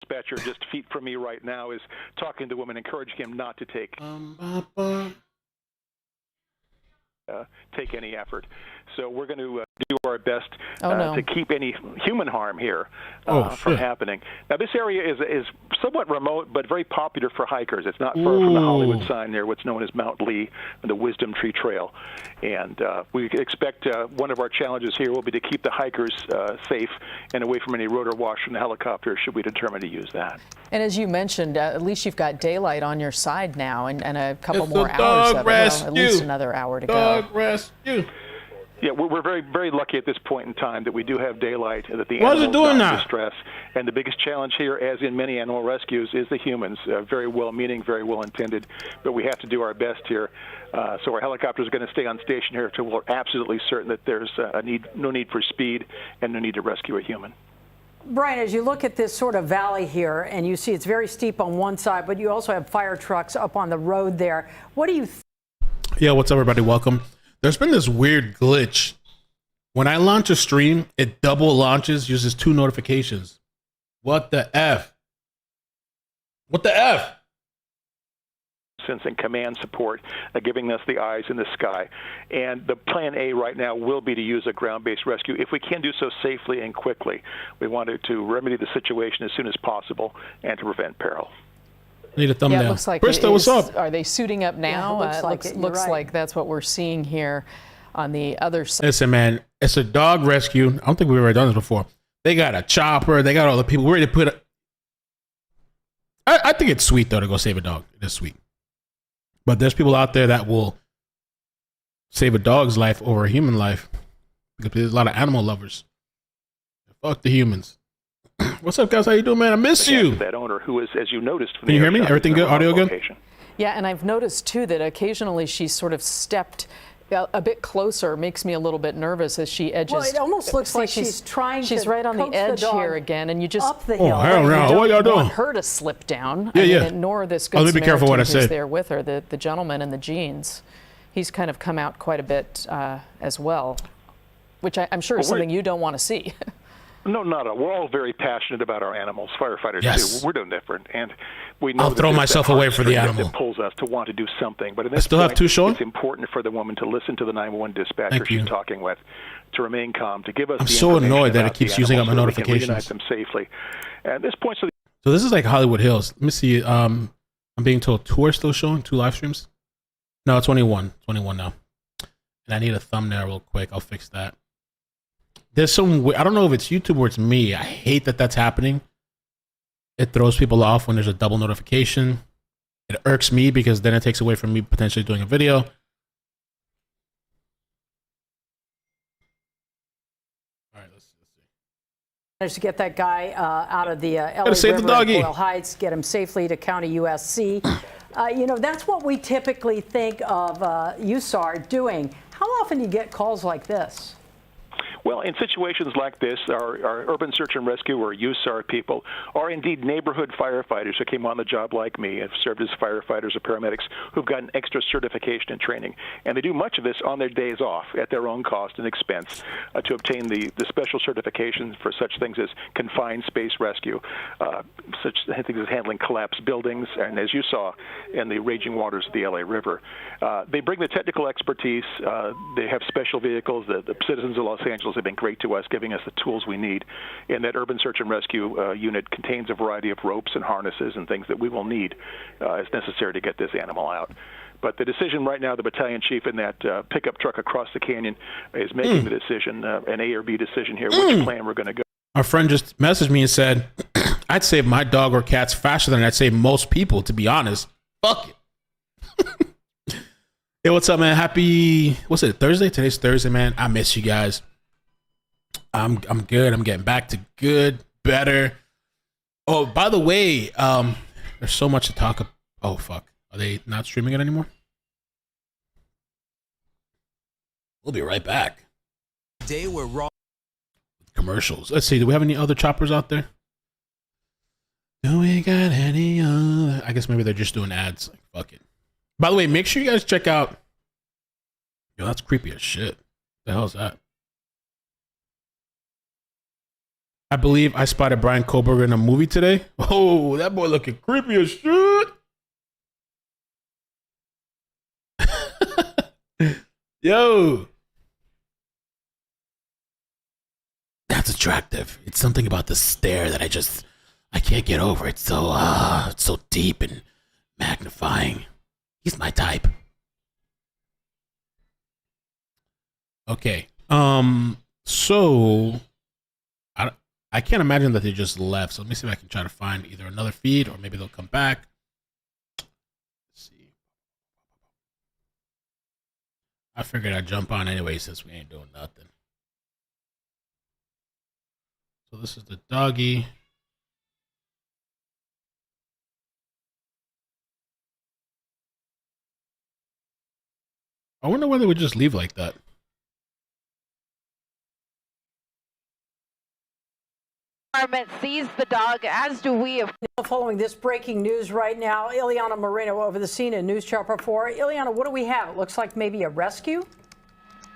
dispatcher just feet from me right now is talking to the woman, encouraging him not to take any effort. So we're going to do our best to keep any human harm here from happening. Now, this area is somewhat remote, but very popular for hikers. It's not far from the Hollywood sign there, what's known as Mount Lee and the Wisdom Tree Trail. And we expect one of our challenges here will be to keep the hikers safe and away from any rotor wash from the helicopter, should we determine to use that. And as you mentioned, at least you've got daylight on your side now, and a couple more hours of it. Well, at least another hour to go. Rescue. Yeah, we're very, very lucky at this point in time that we do have daylight, that the animals are not in distress. And the biggest challenge here, as in many animal rescues, is the humans. Very well-meaning, very well-intended, but we have to do our best here. So our helicopters are going to stay on station here until we're absolutely certain that there's no need for speed and no need to rescue a human. Brian, as you look at this sort of valley here, and you see it's very steep on one side, but you also have fire trucks up on the road there. What do you think? Yeah, what's up, everybody? Welcome. There's been this weird glitch. When I launch a stream, it double launches, uses 2 notifications. What the F? What the F? And command support, giving us the eyes in the sky. And the plan A right now will be to use a ground-based rescue. If we can do so safely and quickly, we wanted to remedy the situation as soon as possible and to prevent peril. Need a thumbnail. Yeah, it looks like Krista, what's up? Are they suiting up now? Yeah, looks like that's what we're seeing here on the other side. Listen, man, it's a dog rescue. I don't think we've ever done this before. They got a chopper. They got all the people. We're ready to put I think it's sweet, though, to go save a dog. It is sweet. But there's people out there that will save a dog's life over a human life. Because there's a lot of animal lovers. Fuck the humans. What's up, guys? How you doing, man? I miss you. That owner who is, as you noticed, can you hear me? Everything good? Audio good? Yeah, and I've noticed too that occasionally she's sort of stepped a bit closer. Makes me a little bit nervous as she edges. Well, it almost looks like she's trying. She's right on the edge here again, and you just up the hill. Oh hell no! What y'all doing? Want her to slip down. Yeah. Nor this good let me be careful what I Samaritan said. There with her, the gentleman in the jeans. He's kind of come out quite a bit as well, which I'm sure is something you don't want to see. No, not at all. We're all very passionate about our animals. Firefighters yes. too. We're no different, and we know I'll throw myself away for the animal. That pulls us to want to do something. But in I this still point, have 2 showing. It's important for the woman to listen to the 911 dispatcher she's talking with, to remain calm, to give us. I'm so annoyed that it keeps using up my notifications. Reunite them safely. At this point, so this is like Hollywood Hills. Let me see. I'm being told 2 are still showing, 2 live streams. No, 21 now. And I need a thumbnail real quick. I'll fix that. There's some, I don't know if it's YouTube or it's me. I hate that that's happening. It throws people off when there's a double notification. It irks me because then it takes away from me potentially doing a video. All right, let's see. Managed to get that guy out of the LA River in Boyle Heights, get him safely to County USC. You know, that's what we typically think of USAR doing. How often do you get calls like this? Well, in situations like this, our urban search and rescue or USAR people are indeed neighborhood firefighters who came on the job like me, have served as firefighters or paramedics who've gotten extra certification and training. And they do much of this on their days off at their own cost and expense to obtain the special certifications for such things as confined space rescue, such things as handling collapsed buildings, and as you saw in the raging waters of the LA River. They bring the technical expertise. They have special vehicles. The citizens of Los Angeles have been great to us, giving us the tools we need. And that urban search and rescue unit contains a variety of ropes and harnesses and things that we will need as necessary to get this animal out. But the decision right now, the battalion chief in that pickup truck across the canyon is making the decision, an A or B decision here, which plan we're going to go. Our friend just messaged me and said, I'd save my dog or cats faster than I'd save most people, to be honest. Fuck it. Hey, what's up, man? Happy, what's it, Thursday? Today's Thursday, man. I miss you guys. I'm good. I'm getting back to good, better. Oh, by the way, there's so much to talk about. Oh, fuck. Are they not streaming it anymore? We'll be right back. Today we're raw. Commercials. Let's see. Do we have any other choppers out there? Do we got any other? I guess maybe they're just doing ads. Like, fuck it. By the way, make sure you guys check out. Yo, that's creepy as shit. The hell is that? I believe I spotted Brian Koberger in a movie today. Oh, that boy looking creepy as shit. Yo. That's attractive. It's something about the stare that I can't get over. It's so deep and magnifying. He's my type. Okay. So I can't imagine that they just left. So let me see if I can try to find either another feed or maybe they'll come back. Let's see. I figured I'd jump on anyway since we ain't doing nothing. So this is the doggy. I wonder whether we just leave like that. Sees the dog, as do we. Following this breaking news right now, Ileana Moreno over the scene in News Chopper 4. Ileana, what do we have? It looks like maybe a rescue.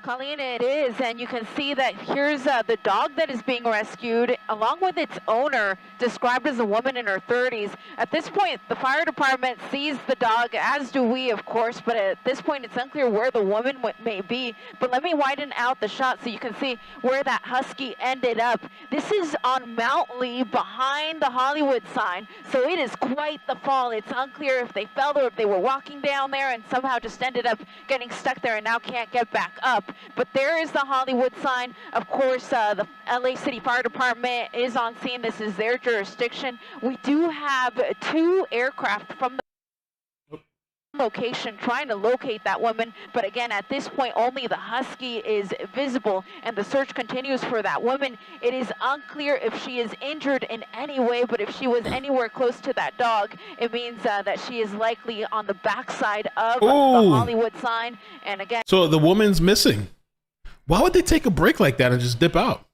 Colleen, it is, and you can see that here's the dog that is being rescued, along with its owner, described as a woman in her 30s. At this point, the fire department sees the dog, as do we, of course, but at this point, it's unclear where the woman may be. But let me widen out the shot so you can see where that husky ended up. This is on Mount Lee, behind the Hollywood sign, so it is quite the fall. It's unclear if they fell or if they were walking down there and somehow just ended up getting stuck there and now can't get back up. But there is the Hollywood sign. Of course, the LA City Fire Department is on scene. This is their jurisdiction. We do have 2 aircraft from the location trying to locate that woman. But again, at this point, only the husky is visible, and the search continues for that woman. It is unclear if she is injured in any way, but if she was anywhere close to that dog, it means that she is likely on the backside of the Hollywood sign. And again, so the woman's missing. Why would they take a break like that and just dip out?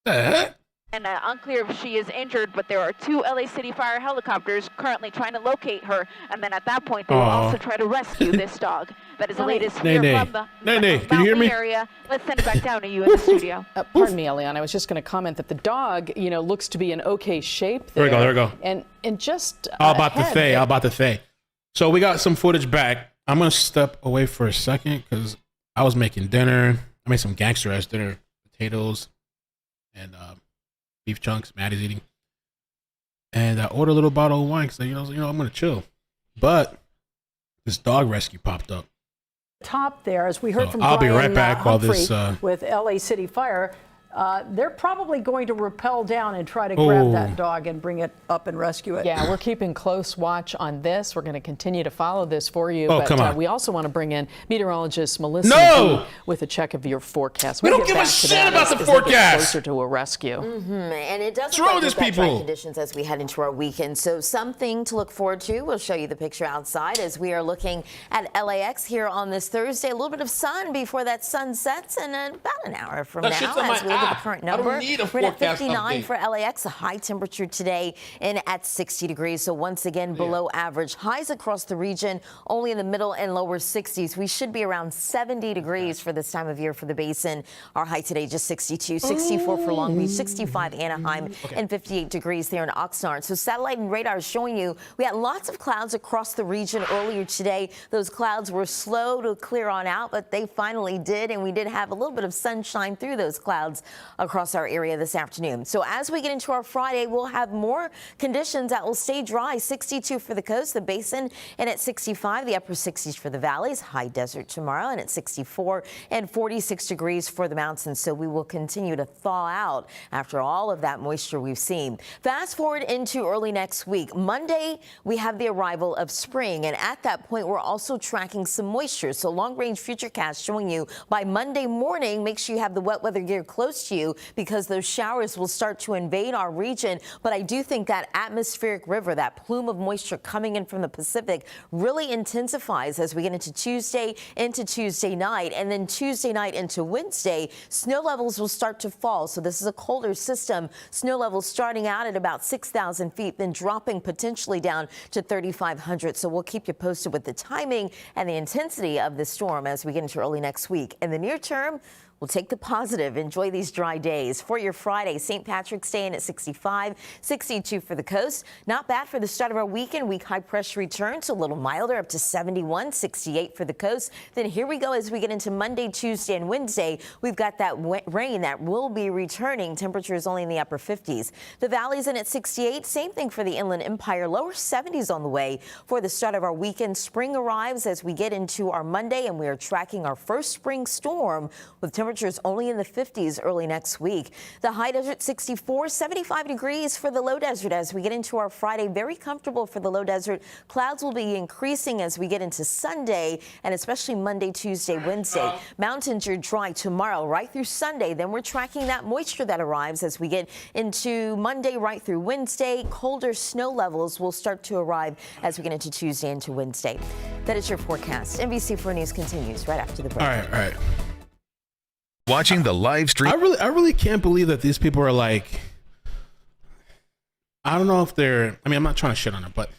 The heck? And unclear if she is injured, but there are 2 LA City Fire helicopters currently trying to locate her. And then at that point, they will also try to rescue this dog. That is the latest here from the Can you hear me? area. Let's send it back down to you in the studio. Pardon me, Eliana. I was just going to comment that the dog, looks to be in okay shape there. There we go. And just How about the Faye? So we got some footage back. I'm going to step away for a second because I was making dinner. I made some gangster-ass dinner. Potatoes and beef chunks. Maddie's eating. And I ordered a little bottle of wine because, I'm going to chill. But this dog rescue popped up. Top there, as we heard from I'll Brian be right back while Humphrey this with LA City Fire. They're probably going to rappel down and try to grab that dog and bring it up and rescue it. Yeah, we're keeping close watch on this. We're going to continue to follow this for you. Come on. We also want to bring in meteorologist Melissa with a check of your forecast. We don't give a shit about the forecast. Closer to a rescue. And it does look affect these people. Conditions as we head into our weekend. So something to look forward to. We'll show you the picture outside as we are looking at LAX here on this Thursday. A little bit of sun before that sun sets in about an hour from now as we look at the current number. We're at 59 for LAX, a high temperature today in at 60 degrees. So once again, below average. Highs across the region, only in the middle and lower 60s. We should be around 70 degrees for this time of year for the basin. Our high today just 62, 64 for Long Beach, 65 Anaheim, and 58 degrees there in Oxnard. So satellite and radar is showing you we had lots of clouds across the region earlier today. Those clouds were slow to clear on out, but they finally did, and we did have a little bit of sunshine through those clouds across our area this afternoon. So as we get into our Friday, we'll have more conditions that will stay dry. 62 for the coast, the basin, and at 65, the upper 60s for the valleys. High desert tomorrow, and at 64 and 46 degrees for the mountains. So we will continue to thaw out after all of that moisture we've seen. Fast forward into early next week. Monday, we have the arrival of spring, and at that point, we're also tracking some moisture. So long-range futurecast showing you by Monday morning, make sure you have the wet weather gear close to you because those showers will start to invade our region. But I do think that atmospheric river, that plume of moisture coming in from the Pacific, really intensifies as we get into Tuesday night, and then Tuesday night into Wednesday, snow levels will start to fall. So this is a colder system. Snow levels starting out at about 6,000 feet, then dropping potentially down to 3,500. So we'll keep you posted with the timing and the intensity of the storm as we get into early next week. In the near term, We'll take the positive. Enjoy these dry days. For your Friday, St. Patrick's Day in at 65, 62 for the coast. Not bad for the start of our weekend. Weak high pressure returns a little milder, up to 71, 68 for the coast. Then here we go as we get into Monday, Tuesday, and Wednesday. We've got that rain that will be returning. Temperatures only in the upper 50s. The valley's in at 68. Same thing for the Inland Empire. Lower 70s on the way for the start of our weekend. Spring arrives as we get into our Monday, and we are tracking our first spring storm with temperatures only in the 50s early next week. The high desert 64, 75 degrees for the low desert as we get into our Friday. Very comfortable for the low desert. Clouds will be increasing as we get into Sunday and especially Monday, Tuesday, Wednesday. Mountains are dry tomorrow right through Sunday. Then we're tracking that moisture that arrives as we get into Monday right through Wednesday. Colder snow levels will start to arrive as we get into Tuesday into Wednesday. That is your forecast. NBC4 News continues right after the break. All right. Watching the live stream. I really can't believe that these people are like, I don't know if they're, I mean, I'm not trying to shit on it, but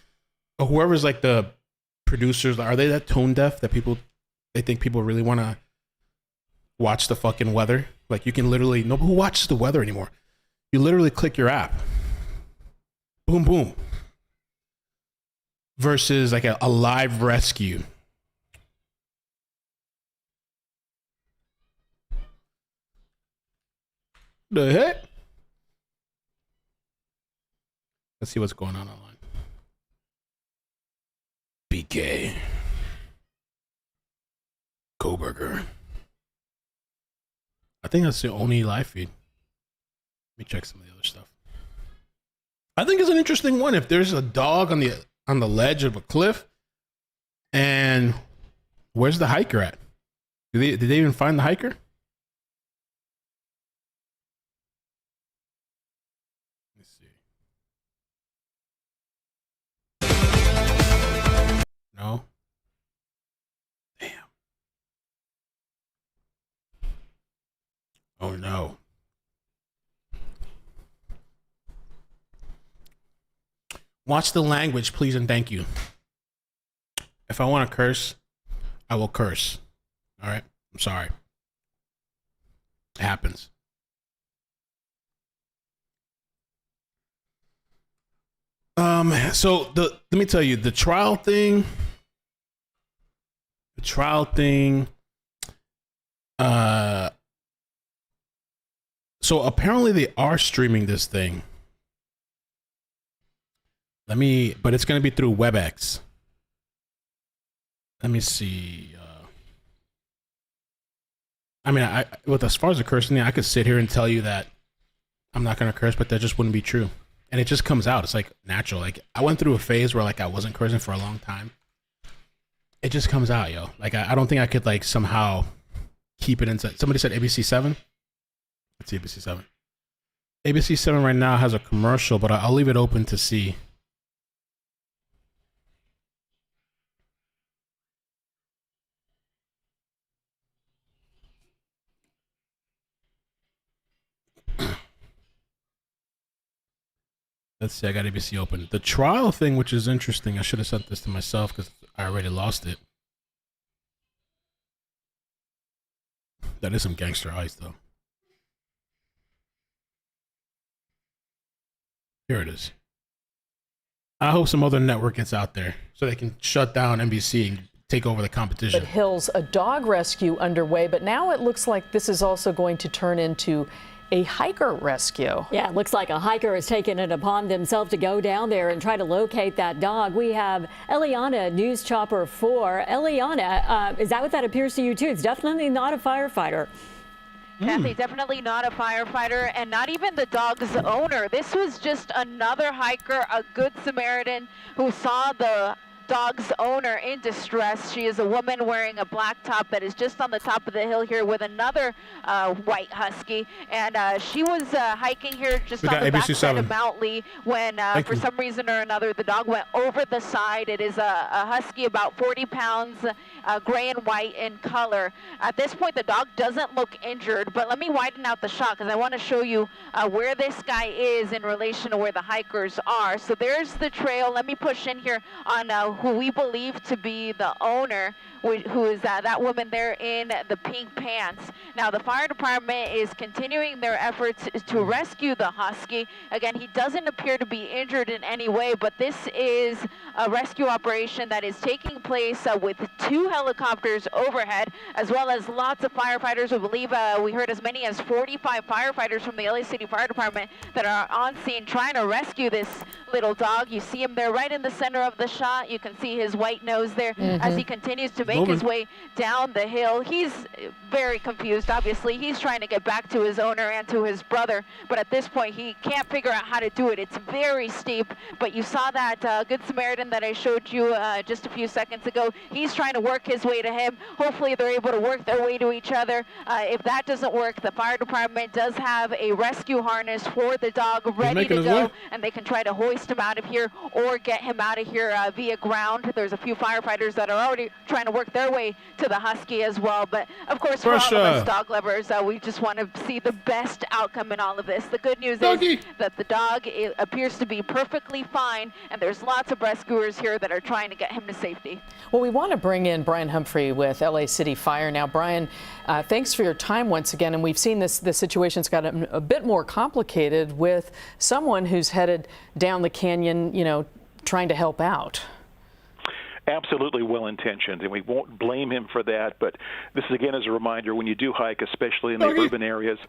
whoever's like the producers, are they that tone deaf that they think people really want to watch the fucking weather? Like, you can literally, who watches the weather anymore? You literally click your app. Boom, boom. Versus like a live rescue. The heck? Let's see what's going on online. BK. Koberger. I think that's the only live feed. Let me check some of the other stuff. I think it's an interesting one. If there's a dog on the ledge of a cliff, and where's the hiker at? Did they even find the hiker? No. Damn. Oh no. Watch the language, please and thank you. If I want to curse, I will curse. All right? I'm sorry. It happens. So let me tell you, the trial thing, so apparently they are streaming this thing. But it's going to be through WebEx. Let me see. I mean, as far as the cursing, I could sit here and tell you that I'm not going to curse, but that just wouldn't be true. And it just comes out. It's like natural. Like, I went through a phase where like I wasn't cursing for a long time. It just comes out, yo. Like, I don't think I could like somehow keep it inside. Somebody said ABC7. Let's see ABC7. ABC7 right now has a commercial, but I'll leave it open to see. Let's see, I got ABC open. The trial thing, which is interesting, I should have sent this to myself because I already lost it. That is some gangster eyes, though. Here it is. I hope some other network gets out there so they can shut down NBC and take over the competition. But Hills, a dog rescue underway, but now it looks like this is also going to turn into a hiker rescue. Yeah, it looks like a hiker has taken it upon themselves to go down there and try to locate that dog. We have Eliana, News Chopper 4. Eliana, is that what that appears to you too? It's definitely not a firefighter. Kathy, definitely not a firefighter, and not even the dog's owner. This was just another hiker, a good Samaritan, who saw the dog's owner in distress. She is a woman wearing a black top that is just on the top of the hill here with another white husky, and she was hiking here just on the backside of Mount Lee when for some reason or another the dog went over the side. It is a husky about 40 pounds, gray and white in color. At this point the dog doesn't look injured, but let me widen out the shot because I want to show you where this guy is in relation to where the hikers are. So there's the trail. Let me push in here on who we believe to be the owner. who is that woman there in the pink pants. Now, the fire department is continuing their efforts to rescue the husky. Again, he doesn't appear to be injured in any way, but this is a rescue operation that is taking place with 2 helicopters overhead, as well as lots of firefighters. We believe we heard as many as 45 firefighters from the LA City Fire Department that are on scene trying to rescue this little dog. You see him there right in the center of the shot. You can see his white nose there as he continues to make his way down the hill. He's very confused, obviously. He's trying to get back to his owner and to his brother, but at this point he can't figure out how to do it. It's very steep, but you saw that Good Samaritan that I showed you just a few seconds ago. He's trying to work his way to him. Hopefully they're able to work their way to each other. If that doesn't work, the fire department does have a rescue harness for the dog ready to go, and they can try to hoist him out of here or get him out of here via ground. There's a few firefighters that are already trying to work their way to the husky as well. But of course, for all of us dog lovers, we just want to see the best outcome in all of this. The good news is that the dog appears to be perfectly fine, and there's lots of rescuers here that are trying to get him to safety. Well, we want to bring in Brian Humphrey with LA City Fire now. Brian, thanks for your time once again. And we've seen this situation's got a bit more complicated with someone who's headed down the canyon, you know, trying to help out. Absolutely well-intentioned, and we won't blame him for that. But this is, again, as a reminder, when you do hike, especially in the urban areas,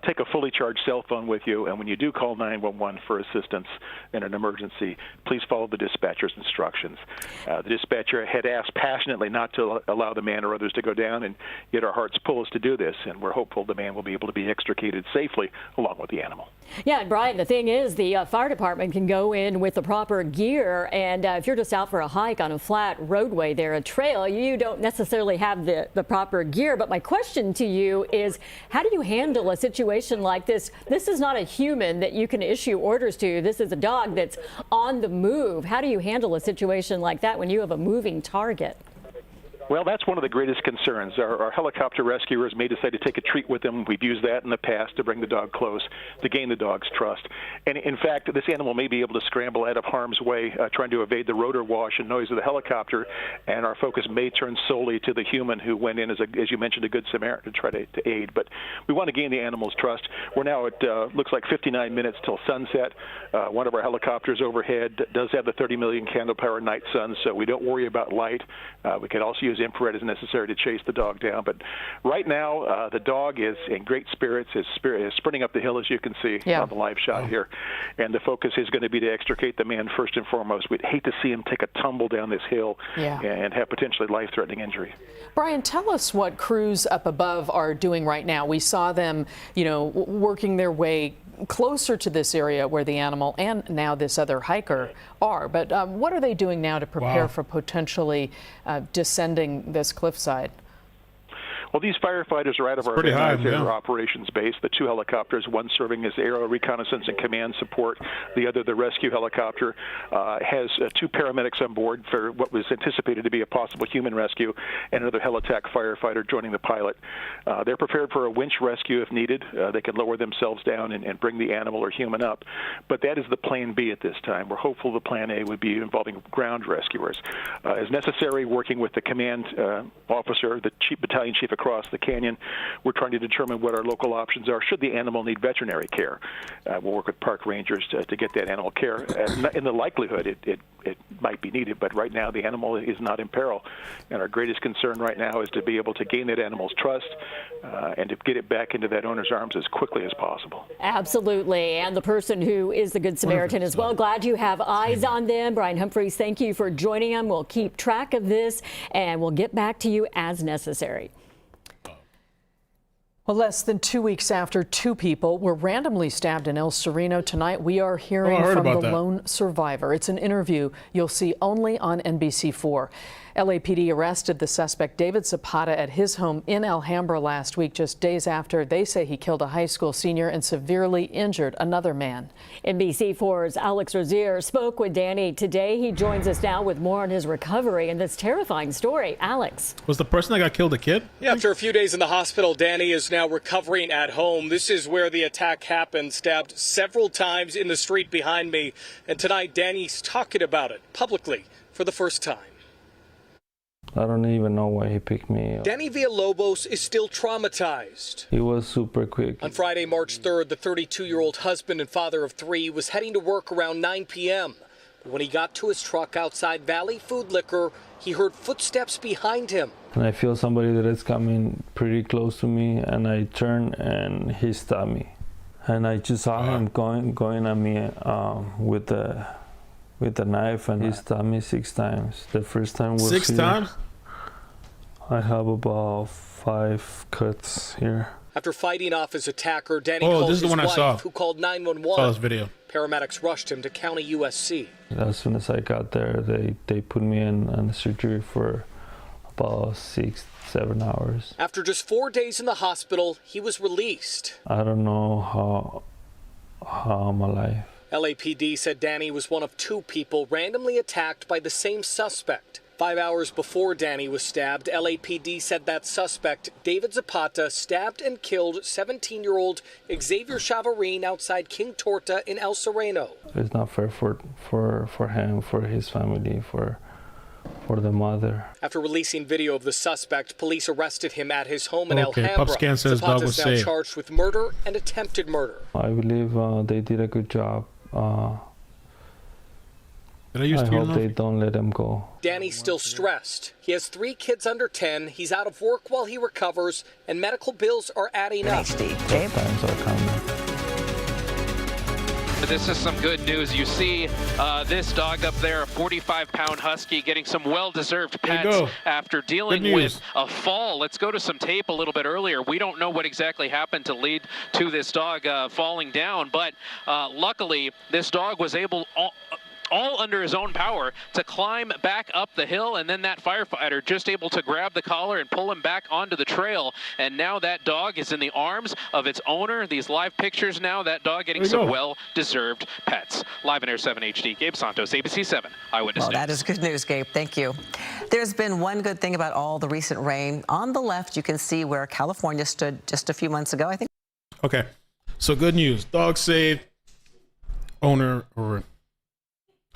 take a fully charged cell phone with you, and when you do call 911 for assistance in an emergency, please follow the dispatcher's instructions. The dispatcher had asked passionately not to allow the man or others to go down, and yet our hearts pull us to do this, and we're hopeful the man will be able to be extricated safely along with the animal. Yeah, and Brian, the thing is, the fire department can go in with the proper gear, and if you're just out for a hike on a flat roadway there, a trail, you don't necessarily have the proper gear. But my question to you is, how do you handle a situation like this? This is not a human that you can issue orders to. This is a dog that's on the move. How do you handle a situation like that when you have a moving target? Well, that's one of the greatest concerns. Our helicopter rescuers may decide to take a treat with them. We've used that in the past to bring the dog close, to gain the dog's trust. And in fact, this animal may be able to scramble out of harm's way, trying to evade the rotor wash and noise of the helicopter, and our focus may turn solely to the human who went in, as you mentioned, a good Samaritan to try to aid. But we want to gain the animal's trust. We're now at, looks like 59 minutes till sunset. One of our helicopters overhead does have the 30 million candle power night sun, so we don't worry about light. We can also use infrared as necessary to chase the dog down. But right now, the dog is in great spirits. His spirit is sprinting up the hill, as you can see on the live shot here. And the focus is going to be to extricate the man first and foremost. We'd hate to see him take a tumble down this hill and have potentially life-threatening injury. Brian, tell us what crews up above are doing right now. We saw them, you know, working their way closer to this area where the animal and now this other hiker are. But what are they doing now to prepare for potentially descending this cliffside? Well, these firefighters are out of our air operations base. The 2 helicopters, one serving as aerial reconnaissance and command support, the other the rescue helicopter, has 2 paramedics on board for what was anticipated to be a possible human rescue, and another Helitac firefighter joining the pilot. They're prepared for a winch rescue if needed. They can lower themselves down and bring the animal or human up. But that is the plan B at this time. We're hopeful the plan A would be involving ground rescuers. As necessary, working with the command officer, the battalion chief across the canyon, we're trying to determine what our local options are should the animal need veterinary care. We'll work with park rangers to get that animal care. In the likelihood, it might be needed, but right now the animal is not in peril. And our greatest concern right now is to be able to gain that animal's trust and to get it back into that owner's arms as quickly as possible. Absolutely. And the person who is the Good Samaritan as well. Glad you have eyes on them. Brian Humphreys, thank you for joining us. We'll keep track of this and we'll get back to you as necessary. Well, less than 2 weeks after 2 people were randomly stabbed in El Sereno tonight, we are hearing from the lone survivor. It's an interview you'll see only on NBC4. LAPD arrested the suspect David Zapata at his home in Alhambra last week, just days after they say he killed a high school senior and severely injured another man. NBC4's Alex Rozier spoke with Danny today. He joins us now with more on his recovery and this terrifying story. Alex. Was the person that got killed a kid? Yeah, after a few days in the hospital, Danny is now recovering at home. This is where the attack happened, stabbed several times in the street behind me. And tonight, Danny's talking about it publicly for the first time. I don't even know why he picked me up. Danny Villalobos is still traumatized. He was super quick. On Friday, March 3rd, the 32-year-old husband and father of 3 was heading to work around 9 p.m. But when he got to his truck outside Valley Food Liquor, he heard footsteps behind him. And I feel somebody that is coming pretty close to me, and I turn and he stopped me. And I just saw him going at me with the knife, and he stabbed me 6 times. The first time was 6 here. times? I have about 5 cuts here. After fighting off his attacker, Danny called his wife, who called 911. Saw this video. Paramedics rushed him to County USC. As soon as I got there, they put me in surgery for about 6-7 hours. After just 4 days in the hospital, he was released. I don't know how I'm alive. LAPD said Danny was one of 2 people randomly attacked by the same suspect. 5 hours before Danny was stabbed, LAPD said that suspect, David Zapata, stabbed and killed 17-year-old Xavier Chavarin outside King Torta in El Sereno. It's not fair for him, for his family, for the mother. After releasing video of the suspect, police arrested him at his home in Alhambra. Pup scan says dog was Zapata's now safe. charged with murder and attempted murder. I believe they did a good job. I hope they don't let him go. Danny's still stressed. He has 3 kids under 10. He's out of work while he recovers, and medical bills are adding up. Times are coming. This is some good news. You see this dog up there, a 45-pound husky, getting some well-deserved pets after dealing with a fall. Let's go to some tape a little bit earlier. We don't know what exactly happened to lead to this dog falling down, but luckily this dog was able, all under his own power, to climb back up the hill, and then that firefighter just able to grab the collar and pull him back onto the trail. And now that dog is in the arms of its owner. These live pictures now, that dog getting some well-deserved pets. Live in Air 7 HD, Gabe Santos, ABC 7 Eyewitness News. That is good news, Gabe. Thank you. There's been one good thing about all the recent rain. On the left, you can see where California stood just a few months ago, I think. Okay, so good news. Dog saved, owner or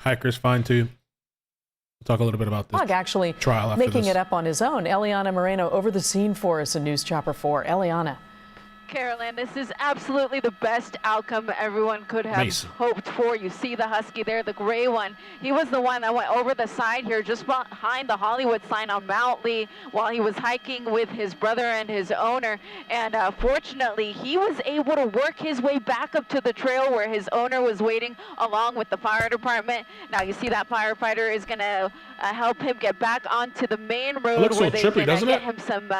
hiker's fine too. We'll talk a little bit about this. Dog actually trial making it up on his own. Eliana Moreno over the scene for us in News Chopper 4. Eliana. Carolyn, this is absolutely the best outcome everyone could have hoped for. You see the husky there, the gray one. He was the one that went over the side here just behind the Hollywood sign on Mount Lee while he was hiking with his brother and his owner. And fortunately, he was able to work his way back up to the trail where his owner was waiting along with the fire department. Now you see that firefighter is going to help him get back onto the main road where they can get him some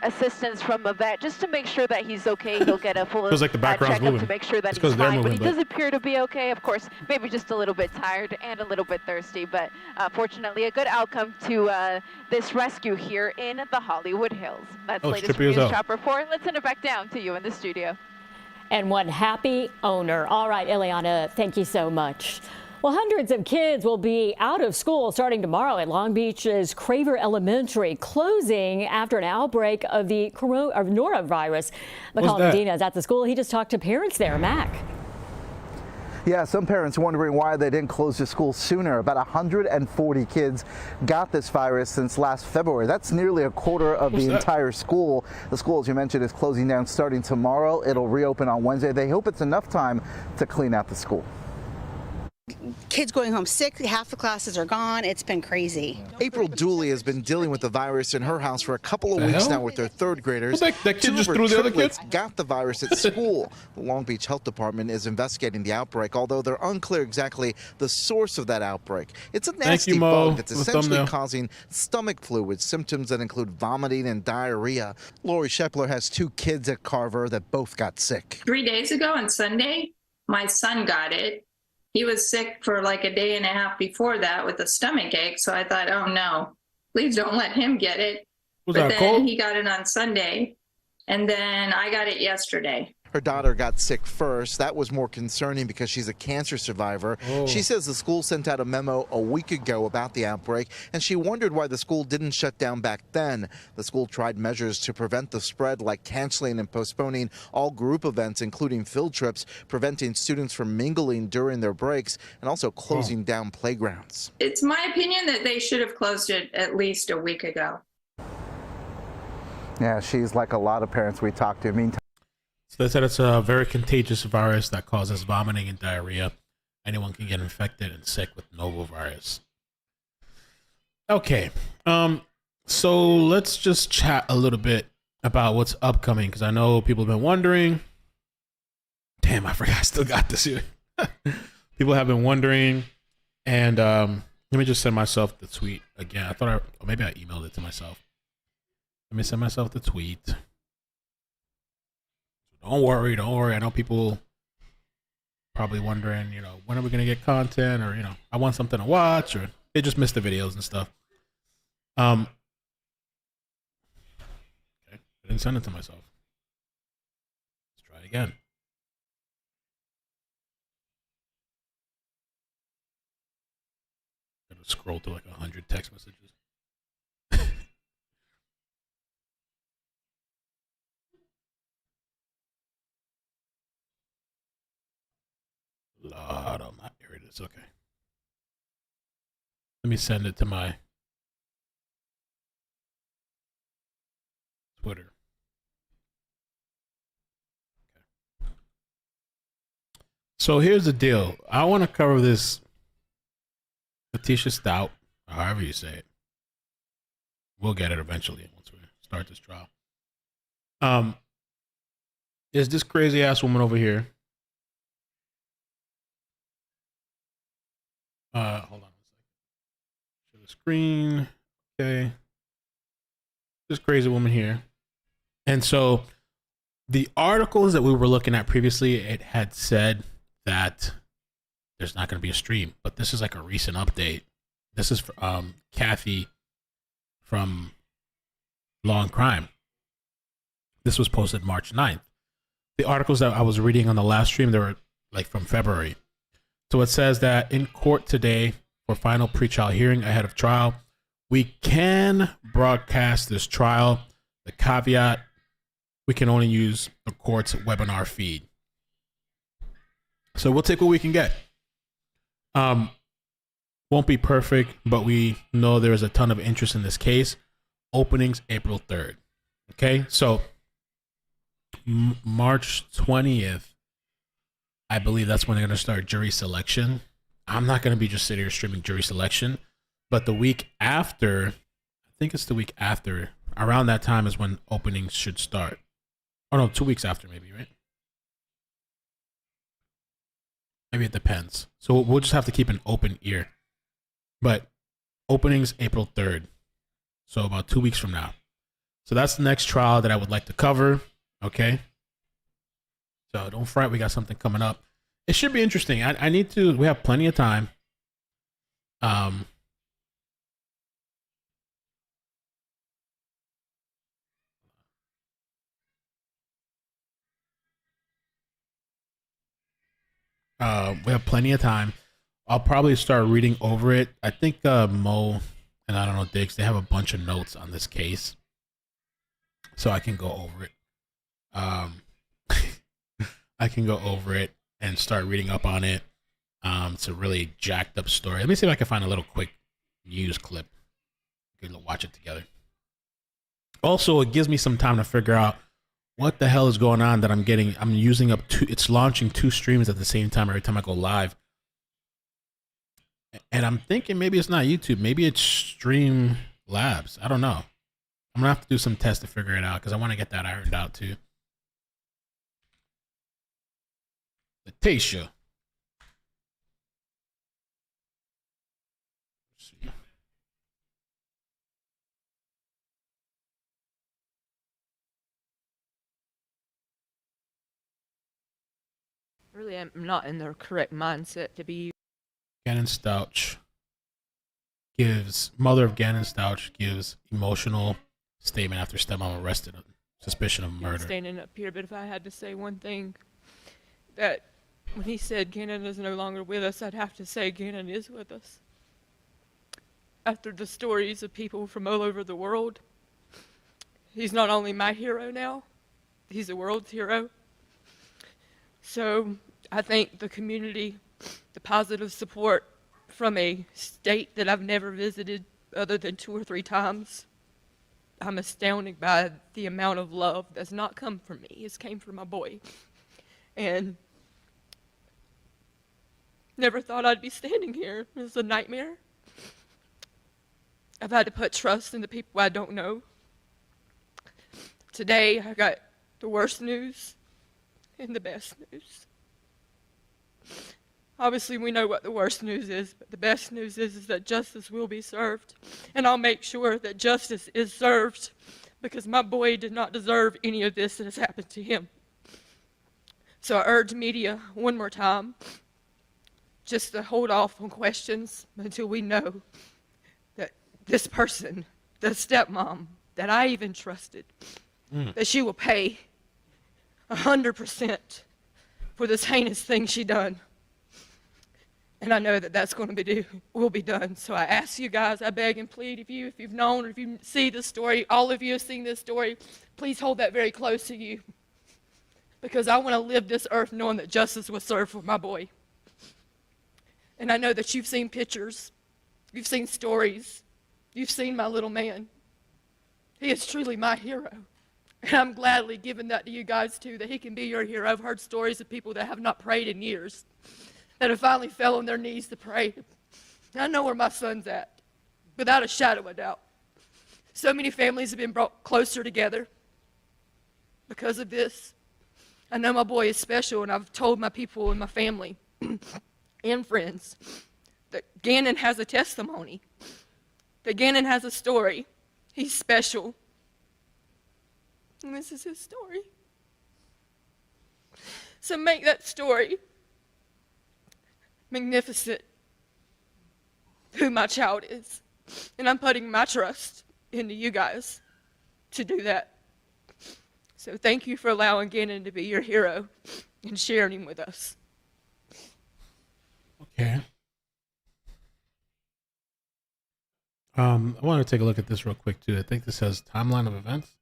assistance from a vet just to make sure that he's okay. He'll get a full like checkup to make sure that he's fine. But he does appear to be okay. Of course, maybe just a little bit tired and a little bit thirsty. But fortunately, a good outcome to this rescue here in the Hollywood Hills. That's latest from News Chopper 4. Let's send it back down to you in the studio. And one happy owner. All right, Eliana, thank you so much. Well, hundreds of kids will be out of school starting tomorrow at Long Beach's Craver Elementary, closing after an outbreak of the norovirus. McCall Medina is at the school. He just talked to parents there. Mac. Yeah, some parents wondering why they didn't close the school sooner. About 140 kids got this virus since last February. That's nearly a quarter of the entire school. The school, as you mentioned, is closing down starting tomorrow. It'll reopen on Wednesday. They hope it's enough time to clean out the school. Kids going home sick, half the classes are gone. It's been crazy. April Dooley has been dealing with the virus in her house for a couple of weeks now with their 3rd graders. That kid just threw the other kids? Got the virus at school. The Long Beach Health Department is investigating the outbreak, although they're unclear exactly the source of that outbreak. It's a nasty bug that's essentially causing stomach flu with symptoms that include vomiting and diarrhea. Lori Shepler has 2 kids at Carver that both got sick. 3 days ago on Sunday, my son got it. He was sick for like a day and a half before that with a stomach ache. So I thought, oh no, please don't let him get it. But then he got it on Sunday, and then I got it yesterday. Her daughter got sick first. That was more concerning because she's a cancer survivor. Oh. She says the school sent out a memo a week ago about the outbreak, and she wondered why the school didn't shut down back then. The school tried measures to prevent the spread, like canceling and postponing all group events, including field trips, preventing students from mingling during their breaks, and also closing down playgrounds. It's my opinion that they should have closed it at least a week ago. Yeah, she's like a lot of parents we talked to. Meantime, so they said it's a very contagious virus that causes vomiting and diarrhea. Anyone can get infected and sick with novovirus. Okay, so let's just chat a little bit about what's upcoming, because I know people have been wondering. Damn, I forgot I still got this here. People have been wondering, and let me just send myself the tweet again. I thought maybe I emailed it to myself. Let me send myself the tweet. Don't worry. I know people probably wondering, when are we going to get content, or, I want something to watch, or they just missed the videos and stuff. Okay. I didn't send it to myself. Let's try it again. Gotta scroll through like 100 text messages. Lot of my, here it is. Okay. Let me send it to my Twitter. Okay. So here's the deal. I want to cover this Letitia Stout, or however you say it. We'll get it eventually once we start this trial. There's this crazy ass woman over here. Hold on a second. Share the screen. Okay. This crazy woman here. And so the articles that we were looking at previously, it had said that there's not going to be a stream, but this is like a recent update. This is Kathy from Law and Crime. This was posted March 9th. The articles that I was reading on the last stream, they were like from February. So it says that in court today for final pretrial hearing ahead of trial, we can broadcast this trial. The caveat, we can only use the court's webinar feed. So we'll take what we can get. Won't be perfect, but we know there is a ton of interest in this case. Openings April 3rd. Okay, so March 20th, I believe that's when they're going to start jury selection. I'm not going to be just sitting here streaming jury selection, but the week after, I think it's the week after, around that time is when openings should start. Oh no, 2 weeks after maybe, right? Maybe it depends. So we'll just have to keep an open ear. But openings April 3rd. So about 2 weeks from now. So that's the next trial that I would like to cover. Okay. So don't fret, we got something coming up. It should be interesting. We have plenty of time. We have plenty of time. I'll probably start reading over it. I think Mo and I don't know, Diggs, they have a bunch of notes on this case. So I can go over it. I can go over it and start reading up on it. It's a really jacked up story. Let me see if I can find a little quick news clip. We can watch it together. Also, it gives me some time to figure out what the hell is going on that I'm using up it's launching 2 streams at the same time every time I go live. And I'm thinking maybe it's not YouTube. Maybe it's Stream Labs. I don't know. I'm going to have to do some tests to figure it out because I want to get that ironed out too. Letitia. Really, I'm not in the correct mindset to be. Gannon Stouch mother of Gannon Stouch gives emotional statement after stepmom arrested suspicion of murder. Standing up here, but if I had to say one thing, that when he said Gannon is no longer with us, I'd have to say Gannon is with us. After the stories of people from all over the world, he's not only my hero now, he's the world's hero. So I think the community, the positive support from a state that I've never visited other than 2 or 3 times, I'm astounded by the amount of love that's not come from me. It's came from my boy. And never thought I'd be standing here. It's a nightmare. I've had to put trust in the people I don't know. Today, I got the worst news and the best news. Obviously, we know what the worst news is, but the best news is that justice will be served. And I'll make sure that justice is served because my boy did not deserve any of this that has happened to him. So I urge media one more time just to hold off on questions until we know that this person, the stepmom that I even trusted, that she will pay 100% for this heinous thing she done. And I know that that's going to will be done. So I ask you guys, I beg and plead if you've known or if you see this story, all of you have seen this story, please hold that very close to you. Because I want to live this earth knowing that justice was served for my boy. And I know that you've seen pictures, you've seen stories, you've seen my little man. He is truly my hero. And I'm gladly giving that to you guys too, that he can be your hero. I've heard stories of people that have not prayed in years, that have finally fell on their knees to pray. And I know where my son's at, without a shadow of a doubt. So many families have been brought closer together because of this. I know my boy is special, and I've told my people and my family and friends that Gannon has a testimony, that Gannon has a story. He's special. And this is his story. So make that story magnificent, who my child is. And I'm putting my trust into you guys to do that. So thank you for allowing Gannon to be your hero and sharing him with us. Okay. I want to take a look at this real quick too. I think this says timeline of events.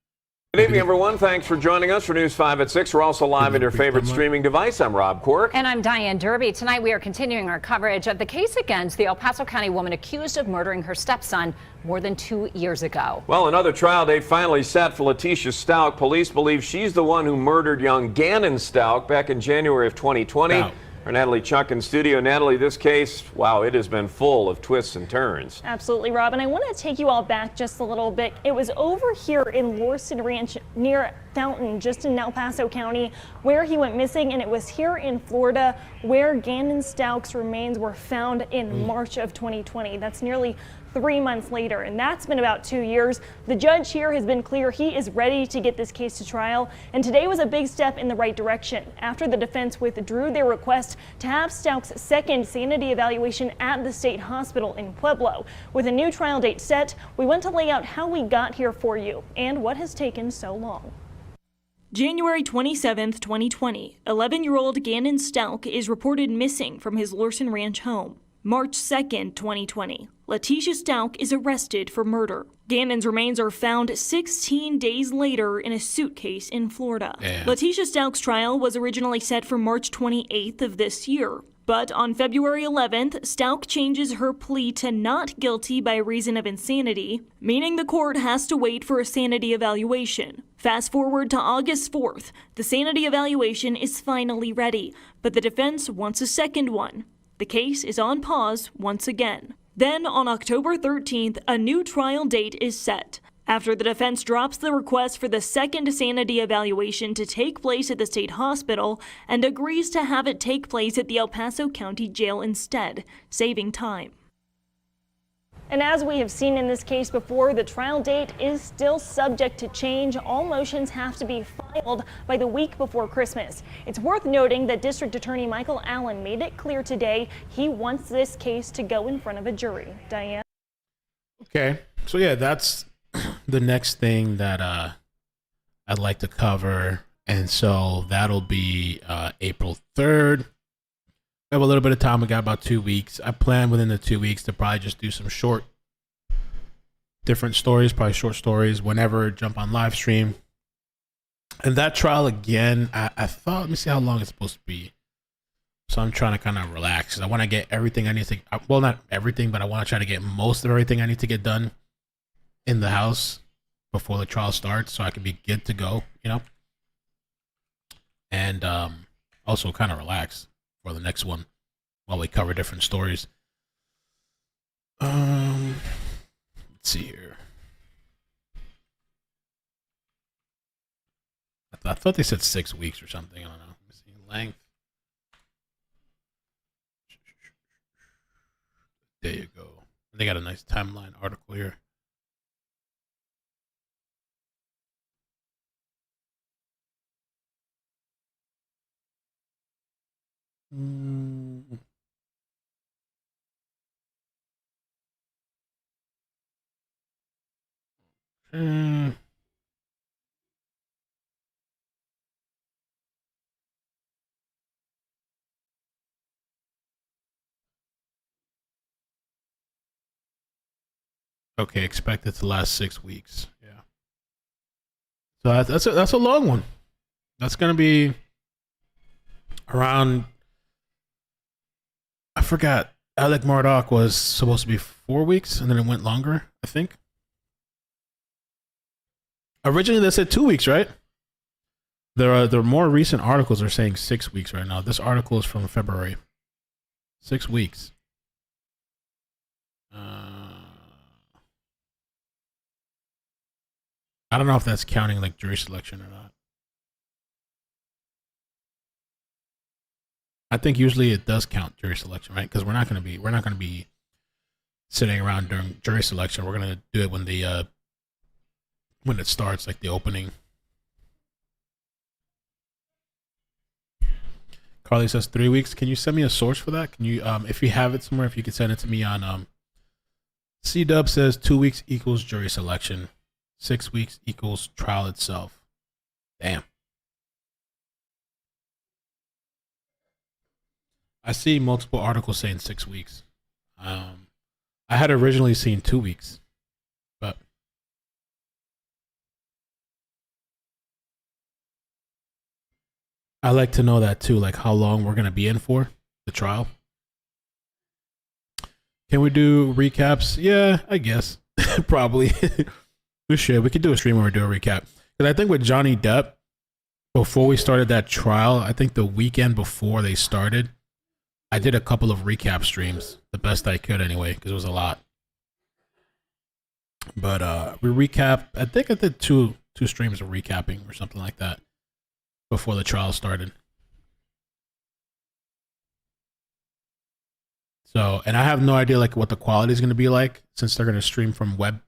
Good evening, everyone. Thanks for joining us for News 5 at 6. We're also live at your favorite streaming device. I'm Rob Cork. And I'm Diane Derby. Tonight, we are continuing our coverage of the case against the El Paso County woman accused of murdering her stepson more than 2 years ago. Well, another trial date finally set for Letitia Stout. Police believe she's the one who murdered young Gannon Stout back in January of 2020. Wow. Our Natalie Chuck in studio. Natalie, this case, wow, it has been full of twists and turns. Absolutely, Rob. And I want to take you all back just a little bit. It was over here in Lorson Ranch near Fountain, just in El Paso County, where he went missing. And it was here in Florida where Gannon Stout's remains were found in March of 2020. That's nearly 3 months later, and that's been about 2 years. The judge here has been clear he is ready to get this case to trial, and today was a big step in the right direction after the defense withdrew their request to have Stout's second sanity evaluation at the state hospital in Pueblo. With a new trial date set, we want to lay out how we got here for you and what has taken so long. January 27th, 2020, 11-year-old Gannon Stout is reported missing from his Lorson Ranch home. March 2nd, 2020, Letitia Stout is arrested for murder. Gannon's remains are found 16 days later in a suitcase in Florida. Letitia Stout's trial was originally set for March 28th of this year. But on February 11th, Stout changes her plea to not guilty by reason of insanity, meaning the court has to wait for a sanity evaluation. Fast forward to August 4th, the sanity evaluation is finally ready, but the defense wants a second one. The case is on pause once again. Then on October 13th, a new trial date is set. After the defense drops the request for the second sanity evaluation to take place at the state hospital and agrees to have it take place at the El Paso County Jail instead, saving time. And as we have seen in this case before, the trial date is still subject to change. All motions have to be filed by the week before Christmas. It's worth noting that District Attorney Michael Allen made it clear today he wants this case to go in front of a jury. Diane? Okay, so yeah, that's the next thing that I'd like to cover. And so that'll be April 3rd. We have a little bit of time. We got about 2 weeks. I plan within the 2 weeks to probably just do some short, different stories, probably short stories, whenever, jump on live stream. And that trial again, I thought, let me see how long it's supposed to be. So I'm trying to kind of relax because I want to get everything I need to, well, not everything, but I want to try to get most of everything I need to get done in the house before the trial starts so I can be good to go, you know? And also kind of relax for the next one while we cover different stories. Let's see here. I thought they said 6 weeks or something. I don't know. Let me see. Length. There you go. They got a nice timeline article here. Okay, expect it to last 6 weeks. Yeah. So that's a long one. That's gonna be around. I forgot. Alec Murdoch was supposed to be 4 weeks, and then it went longer. I think. Originally, they said 2 weeks, right? The more recent articles are saying 6 weeks right now. This article is from February. 6 weeks. I don't know if that's counting like jury selection or not. I think usually it does count jury selection, right? Because we're not gonna be sitting around during jury selection. We're gonna do it when it starts, like the opening. Carly says 3 weeks. Can you send me a source for that? Can you, if you have it somewhere, if you could send it to me on. C-Dub says 2 weeks equals jury selection. 6 weeks equals trial itself. Damn. I see multiple articles saying 6 weeks. I had originally seen 2 weeks, but I like to know that too, like how long we're gonna be in for the trial. Can we do recaps? Yeah, I guess. Probably. We should. We could do a stream where we do a recap. Because I think with Johnny Depp, before we started that trial, I think the weekend before they started, I did a couple of recap streams. The best I could anyway, because it was a lot. But we recapped, I think I did two streams of recapping or something like that before the trial started. So, and I have no idea like what the quality is going to be like since they're going to stream from WebX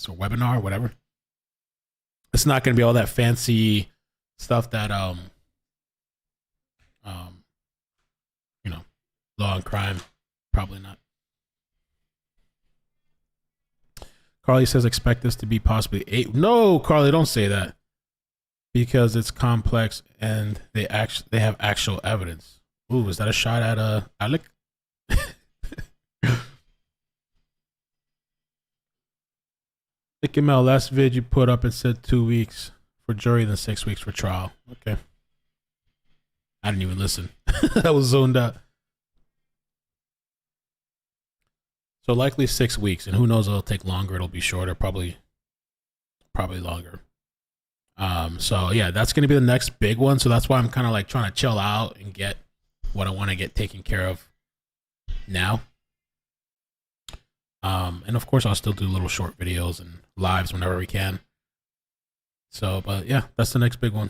or webinar or whatever. It's not going to be all that fancy stuff that you know, law and crime. Probably not. Carly says expect this to be possibly 8. No, Carly, don't say that. Because it's complex and they have actual evidence. Ooh, is that a shot at Alec? Mel, last vid you put up, it said 2 weeks for jury, then 6 weeks for trial. Okay. I didn't even listen. I was zoned out. So likely 6 weeks, and who knows, it'll take longer, it'll be shorter, probably longer. So yeah, that's gonna be the next big one. So that's why I'm kind of like trying to chill out and get what I want to get taken care of now. And of course I'll still do little short videos and lives whenever we can. So, but yeah, that's the next big one.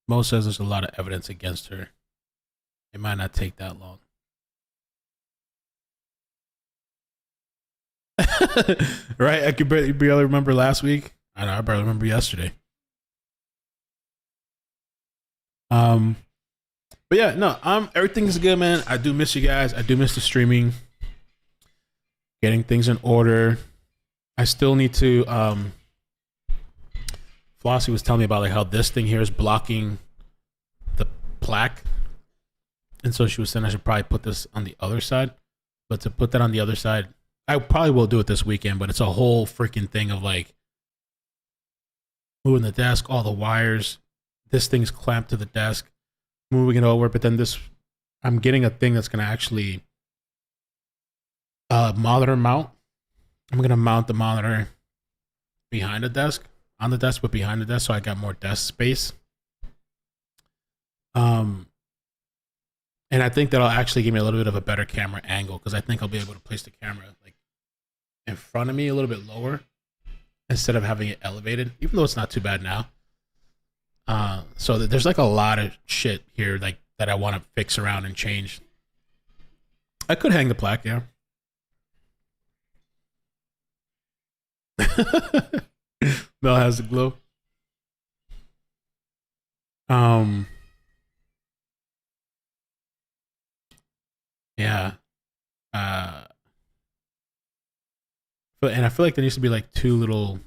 Mo says there's a lot of evidence against her. It might not take that long. Right? I could barely remember last week. I know, I barely remember yesterday. But yeah, no, everything's good, man. I do miss you guys. I do miss the streaming, getting things in order. I still need to. Flossie was telling me about like how this thing here is blocking the plaque, and so she was saying I should probably put this on the other side. But to put that on the other side, I probably will do it this weekend. But it's a whole freaking thing of like moving the desk, all the wires. This thing's clamped to the desk. Moving it over, but then I'm getting a thing that's gonna actually monitor mount. I'm gonna mount the monitor behind the desk, on the desk, but behind the desk, so I got more desk space. And I think that'll actually give me a little bit of a better camera angle because I think I'll be able to place the camera like in front of me a little bit lower instead of having it elevated, even though it's not too bad now. So there's like a lot of shit here like that I want to fix around and change. I could hang the plaque, yeah. Mel has the glow. Yeah. And I feel like there needs to be like two little,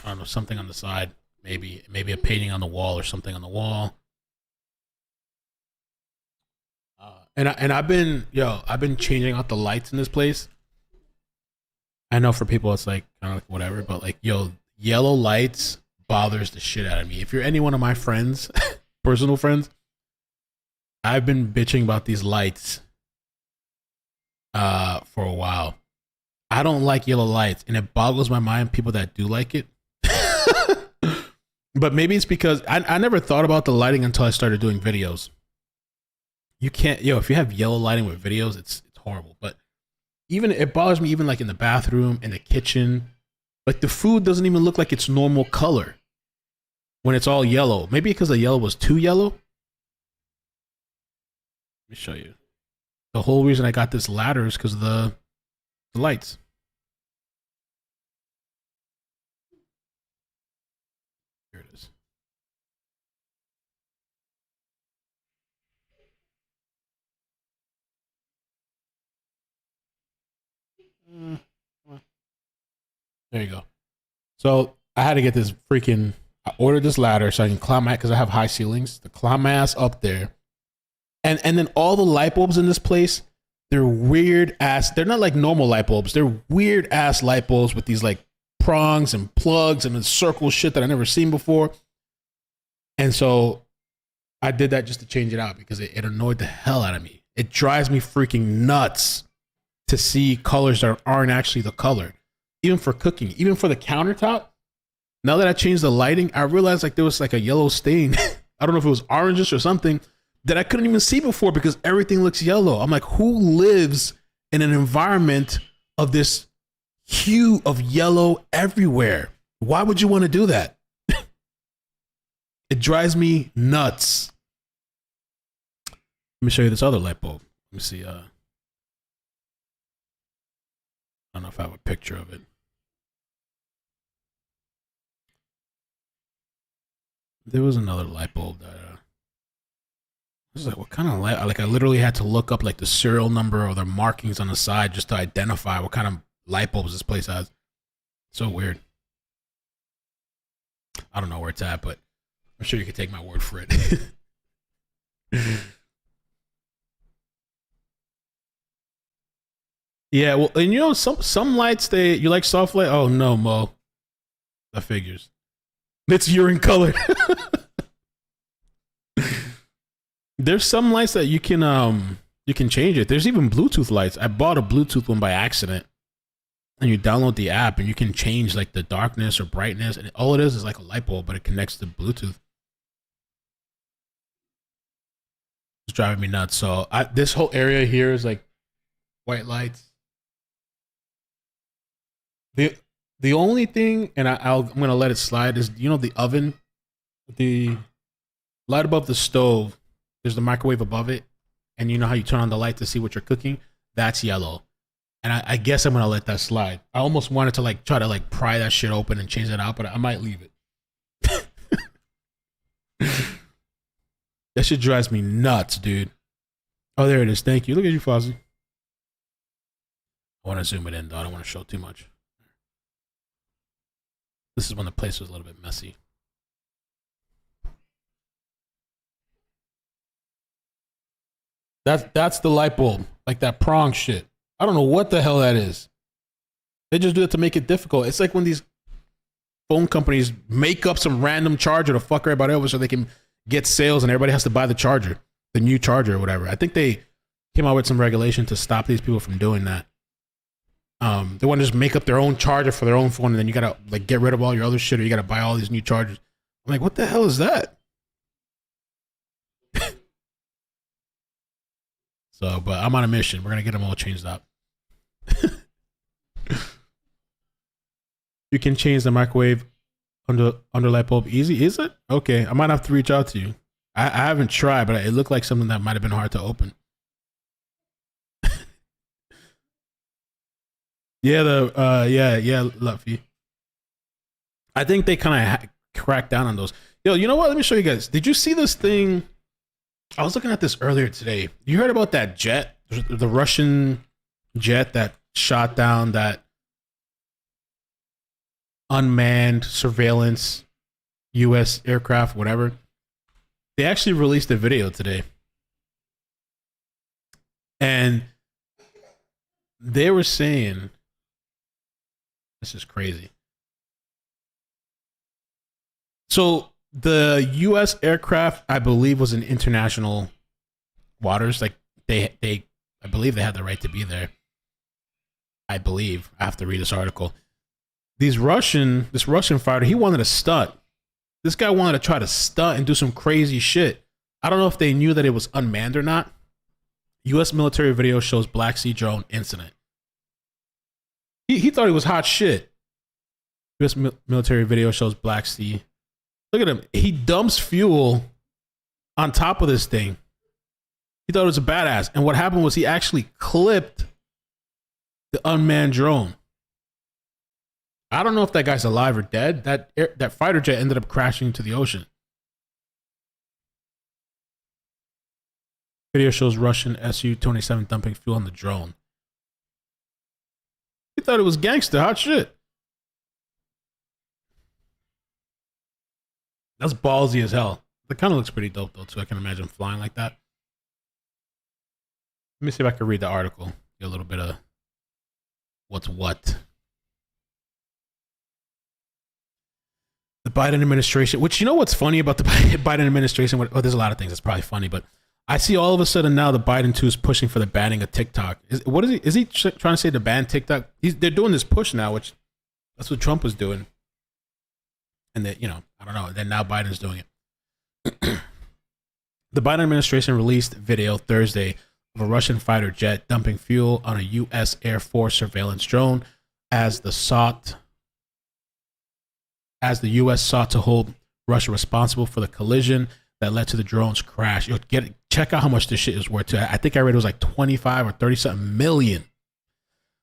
I don't know, something on the side. Maybe a painting on the wall or something on the wall. And I've been changing out the lights in this place. I know for people it's like kind of like whatever, but like yellow lights bothers the shit out of me. If you're any one of my friends, personal friends, I've been bitching about these lights for a while. I don't like yellow lights, and it boggles my mind people that do like it. But maybe it's because I never thought about the lighting until I started doing videos. You can't, if you have yellow lighting with videos, it's horrible. But even it bothers me even like in the bathroom, in the kitchen. Like the food doesn't even look like its normal color when it's all yellow. Maybe because the yellow was too yellow. Let me show you. The whole reason I got this ladder is because of the lights. Here it is. There you go. So I had to get this freaking. I ordered this ladder so I can climb my, because I have high ceilings, to climb my ass up there. And then all the light bulbs in this place, they're weird ass. They're not like normal light bulbs. They're weird ass light bulbs with these like prongs and plugs and circle shit that I never seen before. And so I did that just to change it out because it annoyed the hell out of me. It drives me freaking nuts to see colors that aren't actually the color. Even for cooking, even for the countertop. Now that I changed the lighting, I realized like there was like a yellow stain. I don't know if it was oranges or something that I couldn't even see before because everything looks yellow. I'm like, who lives in an environment of this hue of yellow everywhere? Why would you want to do that? It drives me nuts. Let me show you this other light bulb. Let me see. I don't know if I have a picture of it. There was another light bulb that I was like, what kind of light? Like I literally had to look up like the serial number or the markings on the side just to identify what kind of light bulbs this place has. So weird. I don't know where it's at, but I'm sure you can take my word for it. Yeah, well, and you know, some lights, you like soft light? Oh no, Mo. That figures. It's urine color. There's some lights that you can change it. There's even Bluetooth lights. I bought a Bluetooth one by accident. And you download the app and you can change like the darkness or brightness, and all it is like a light bulb, but it connects to Bluetooth. It's driving me nuts. So this whole area here is like white lights. The only thing, and I'm gonna let it slide, is the oven, the light above the stove. There's the microwave above it, and you know how you turn on the light to see what you're cooking. That's yellow, and I guess I'm gonna let that slide. I almost wanted to like try to like pry that shit open and change that out, but I might leave it. That shit drives me nuts, dude. Oh, there it is. Thank you. Look at you, Fozzie. I want to zoom it in, though. I don't want to show too much. This is when the place was a little bit messy. That's the light bulb. Like that prong shit. I don't know what the hell that is. They just do it to make it difficult. It's like when these phone companies make up some random charger to fuck everybody over so they can get sales and everybody has to buy the charger, the new charger or whatever. I think they came out with some regulation to stop these people from doing that. They want to just make up their own charger for their own phone, and then you gotta like get rid of all your other shit, or you gotta buy all these new chargers. I'm like, what the hell is that? So, but I'm on a mission. We're gonna get them all changed up. You can change the microwave under light bulb easy, is it? Okay, I might have to reach out to you. I haven't tried, but it looked like something that might have been hard to open. Yeah, Luffy. I think they kind of cracked down on those. Yo, you know what? Let me show you guys. Did you see this thing? I was looking at this earlier today. You heard about that jet, the Russian jet that shot down that unmanned surveillance U.S. aircraft, whatever. They actually released a video today. And they were saying, this is crazy. So the U.S. aircraft, I believe, was in international waters. Like I believe they had the right to be there. I believe. I have to read this article. This Russian fighter, he wanted to stunt. This guy wanted to try to stunt and do some crazy shit. I don't know if they knew that it was unmanned or not. U.S. military video shows Black Sea drone incident. He thought he was hot shit. U.S. military video shows Black Sea. Look at him. He dumps fuel on top of this thing. He thought it was a badass. And what happened was he actually clipped the unmanned drone. I don't know if that guy's alive or dead. That fighter jet ended up crashing into the ocean. Video shows Russian Su-27 dumping fuel on the drone. He thought it was gangster, hot shit. That's ballsy as hell. It kind of looks pretty dope though, too. I can imagine flying like that. Let me see if I can read the article. Get a little bit of what's what. The Biden administration, which, you know what's funny about the Biden administration? Oh, there's a lot of things that's probably funny, but I see all of a sudden now the Biden too is pushing for the banning of TikTok. Is he trying to say to ban TikTok? They're doing this push now, which that's what Trump was doing. And that, you know, I don't know. Then now Biden's doing it. The Biden administration released video Thursday of a Russian fighter jet dumping fuel on a U.S. Air Force surveillance drone as the U.S. sought to hold Russia responsible for the collision that led to the drone's crash. Check out how much this shit is worth too. I think I read it was like 25 or 30 something million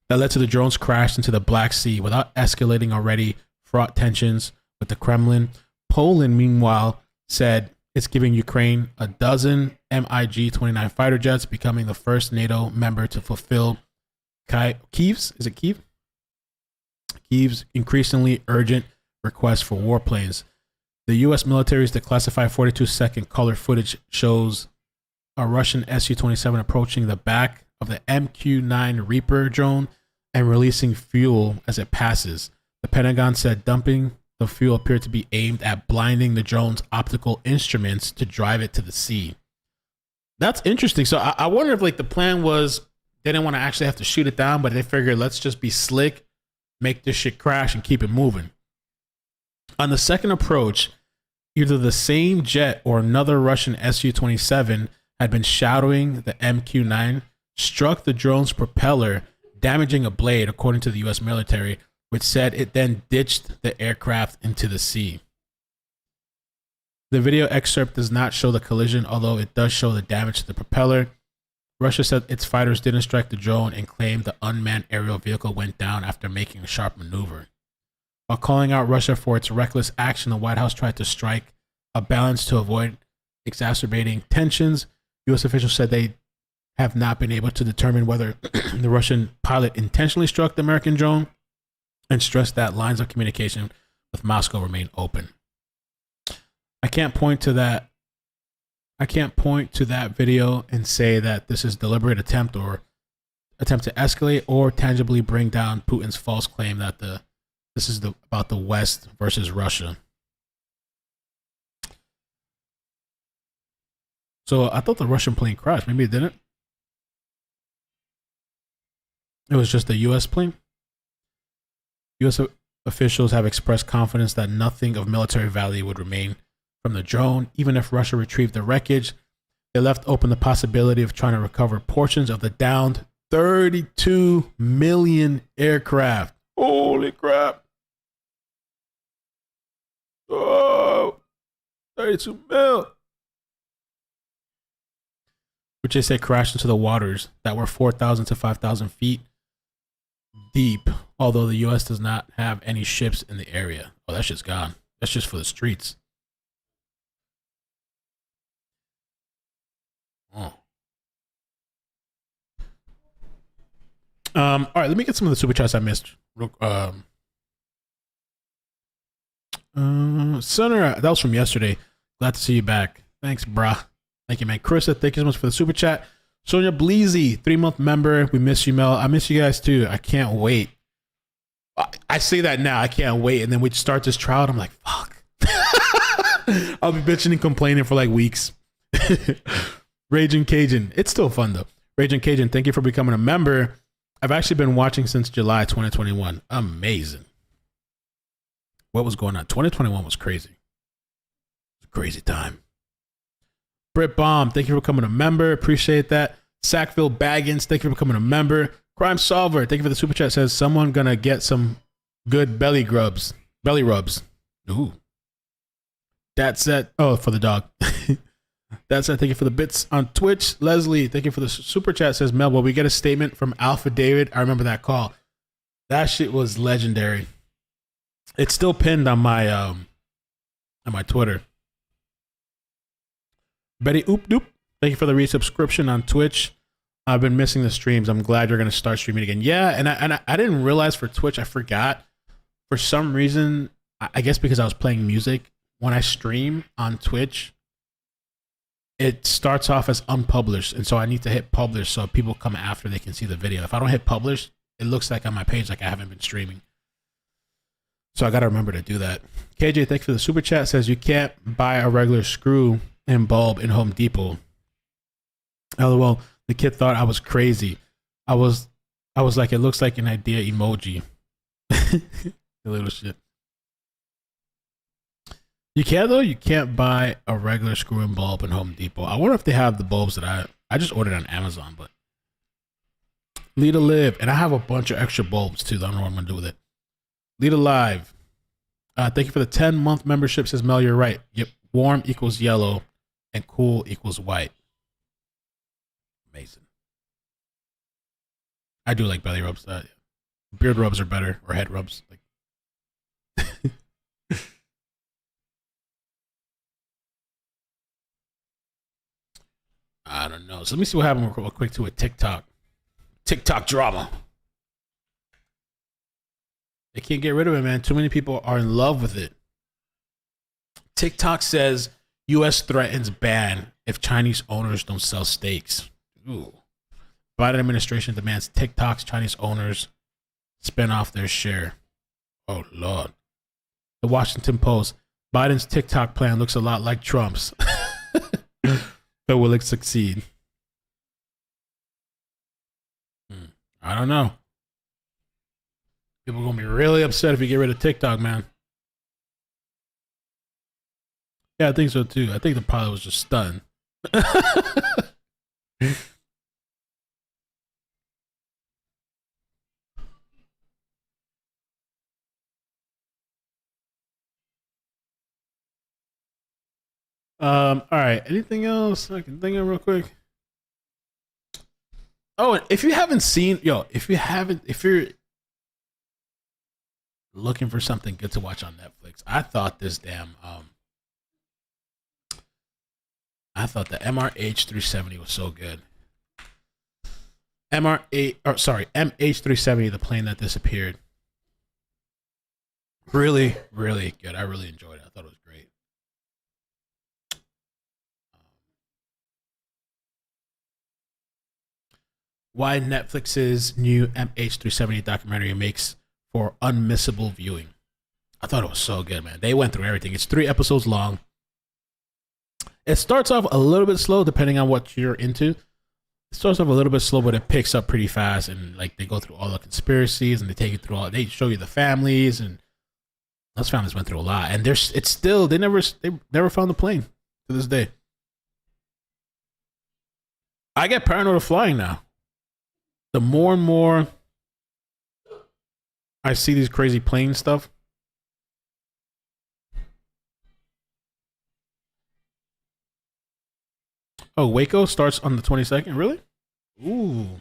that led to the drone's crash into the Black Sea without escalating already fraught tensions with the Kremlin. Poland, meanwhile, said it's giving Ukraine a dozen MiG-29 fighter jets, becoming the first NATO member to fulfill Kyiv's increasingly urgent request for warplanes. The U.S. military's declassified 42-second color footage shows a Russian Su-27 approaching the back of the MQ-9 Reaper drone and releasing fuel as it passes. The Pentagon said dumping the fuel appeared to be aimed at blinding the drone's optical instruments to drive it to the sea. That's interesting. So I wonder if like the plan was they didn't want to actually have to shoot it down, but they figured let's just be slick, make this shit crash, and keep it moving. On the second approach, either the same jet or another Russian Su-27 had been shadowing the MQ-9, struck the drone's propeller, damaging a blade, according to the U.S. military, which said it then ditched the aircraft into the sea. The video excerpt does not show the collision, although it does show the damage to the propeller. Russia said its fighters didn't strike the drone and claimed the unmanned aerial vehicle went down after making a sharp maneuver. While calling out Russia for its reckless action, the White House tried to strike a balance to avoid exacerbating tensions. U.S. officials said they have not been able to determine whether the Russian pilot intentionally struck the American drone, and stressed that lines of communication with Moscow remain open. I can't point to that video and say that this is deliberate attempt to escalate or tangibly bring down Putin's false claim that this is about the West versus Russia. So I thought the Russian plane crashed. Maybe it didn't. It was just a U.S. plane. U.S. officials have expressed confidence that nothing of military value would remain from the drone, even if Russia retrieved the wreckage. They left open the possibility of trying to recover portions of the downed 32 million aircraft. Holy crap. Oh, 32 mil. Which they say crashed into the waters that were 4,000 to 5,000 feet deep, although the U.S. does not have any ships in the area. Oh, that shit's gone. That's just for the streets. Oh. All right, let me get some of the super chats I missed. Senator, that was from yesterday. Glad to see you back. Thanks, brah. Thank you, man. Carissa, thank you so much for the super chat. Sonia Bleezy, 3-month member. We miss you, Mel. I miss you guys too. I can't wait. I say that now. I can't wait. And then we start this trial, and I'm like, fuck. I'll be bitching and complaining for like weeks. Raging Cajun. It's still fun though. Raging Cajun, thank you for becoming a member. I've actually been watching since July 2021. Amazing. What was going on? 2021 was crazy. It was a crazy time. Britt Baum, thank you for becoming a member. Appreciate that. Sackville Baggins, thank you for becoming a member. Crime Solver, thank you for the super chat. Says someone gonna get some good belly rubs. Ooh. That's it. Oh, for the dog. That's it. Thank you for the bits on Twitch. Leslie, thank you for the super chat. Says Mel, will we get a statement from Alpha David? I remember that call. That shit was legendary. It's still pinned on my Twitter. Betty Oop Doop, thank you for the resubscription on Twitch. I've been missing the streams. I'm glad you're going to start streaming again. Yeah, and I didn't realize for Twitch, I forgot. For some reason, I guess because I was playing music, when I stream on Twitch, it starts off as unpublished. And so I need to hit publish so people come after they can see the video. If I don't hit publish, it looks like on my page like I haven't been streaming. So I got to remember to do that. KJ, thank you for the super chat. Says you can't buy a regular screw and bulb in Home Depot. LOL. The kid thought I was crazy. I was like, it looks like an idea emoji. The little shit. You can though. You can't buy a regular screw and bulb in Home Depot. I wonder if they have the bulbs that I just ordered on Amazon. But Lita Live, and I have a bunch of extra bulbs too. I don't know what I'm gonna do with it. Lita Live, thank you for the 10-month membership. Says Mel, you're right. Yep, warm equals yellow, and cool equals white. Amazing. I do like belly rubs. Beard rubs are better, or head rubs. Like, I don't know. So let me see what happened real quick to a TikTok drama. They can't get rid of it, man. Too many people are in love with it. TikTok says U.S. threatens ban if Chinese owners don't sell steaks. Ooh. Biden administration demands TikTok's Chinese owners spin off their share. Oh, Lord. The Washington Post. Biden's TikTok plan looks a lot like Trump's. But will it succeed? I don't know. People are going to be really upset if you get rid of TikTok, man. Yeah, I think so too. I think the pilot was just stunned. All right. Anything else I can think of real quick? Oh, if you haven't seen, if you're looking for something good to watch on Netflix, I thought this damn I thought the MH370 was so good. MH370, the plane that disappeared. Really, really good. I really enjoyed it. I thought it was great. Why Netflix's new MH370 documentary makes for unmissable viewing. I thought it was so good, man. They went through everything. It's 3 episodes long. It starts off a little bit slow depending on what you're into. It starts off a little bit slow, but it picks up pretty fast. And like they go through all the conspiracies and they take you through all. They show you the families, and those families went through a lot. And it's still they never found the plane to this day. I get paranoid of flying now. The more and more I see these crazy plane stuff. Oh, Waco starts on the 22nd? Really? Ooh.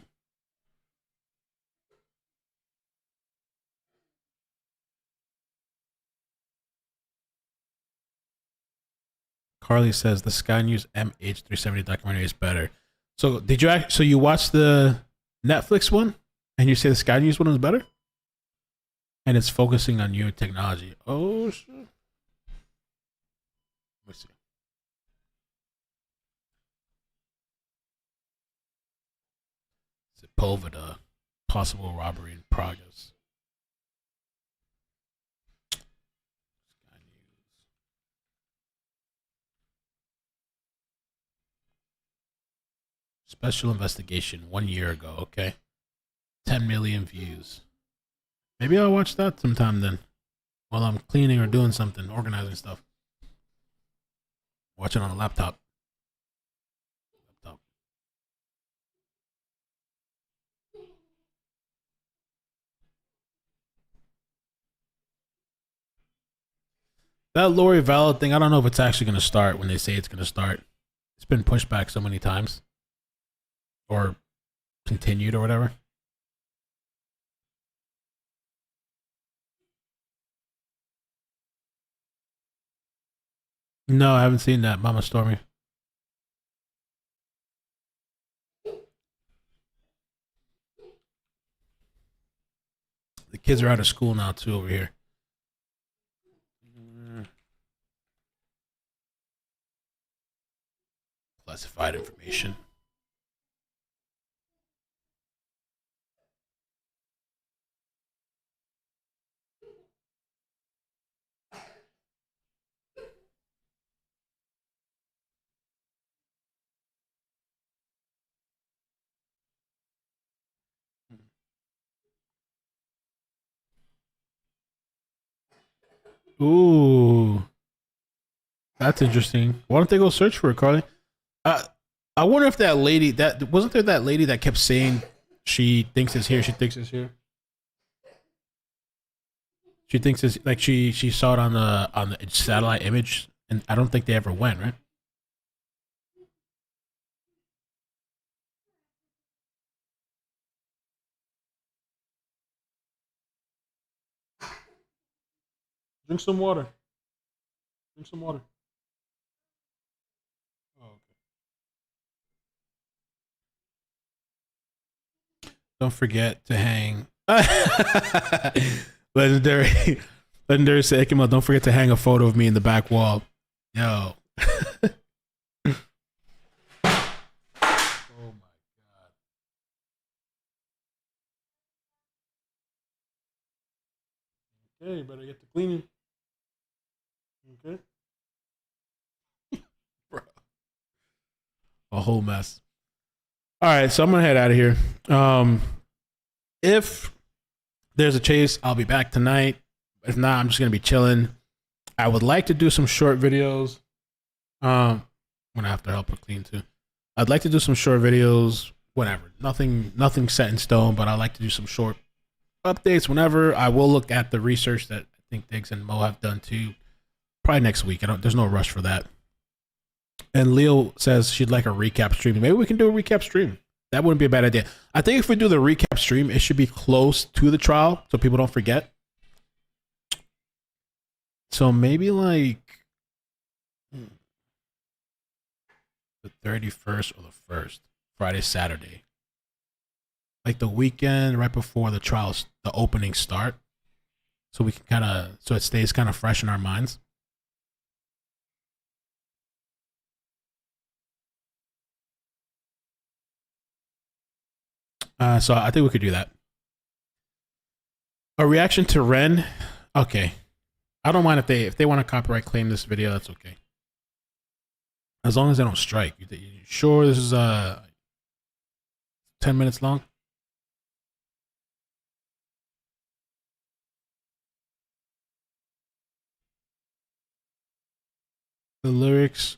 Carly says the Sky News MH370 documentary is better. So you watched the Netflix one and you say the Sky News one is better? And it's focusing on new technology. Oh shit. Let me see. Sepulveda, possible robbery in progress. Sky News. Special investigation 1 year ago. Okay. 10 million views. Maybe I'll watch that sometime then. While I'm cleaning or doing something, organizing stuff. Watch it on a laptop. That Lori Vallow thing, I don't know if it's actually going to start when they say it's going to start. It's been pushed back so many times. Or continued or whatever. No, I haven't seen that, Mama Stormy. The kids are out of school now too over here. Classified information. Ooh. That's interesting. Why don't they go search for it, Carly? I wonder if that lady wasn't there that lady that kept saying she thinks it's here, she thinks it's here. She thinks it's like she saw it on the satellite image, and I don't think they ever went, right? Drink some water. Drink some water. Oh, okay. Don't forget to hang. Legendary say, come on, don't forget to hang a photo of me in the back wall. Yo. Oh my god. Okay, you better get to cleaning. Okay. Bro. A whole mess. All right, so I'm gonna head out of here. If there's a chase, I'll be back tonight. If not, I'm just gonna be chilling. I would like to do some short videos. I'm gonna have to help her clean too. I'd like to do some short videos. Whatever, nothing set in stone, but I like to do some short updates whenever. I will look at the research that I think Diggs and Mo have done too. Probably next week. There's no rush for that. And Leo says she'd like a recap stream. Maybe we can do a recap stream. That wouldn't be a bad idea. I think if we do the recap stream, it should be close to the trial so people don't forget. So maybe like The 31st or the 1st. Friday, Saturday. Like the weekend right before the trials, the opening start. So we can kind of, so it stays kind of fresh in our minds. So I think we could do that. A reaction to Ren. Okay. I don't mind if they want to copyright claim this video, that's okay. As long as they don't strike. You sure this is 10 minutes long? The lyrics.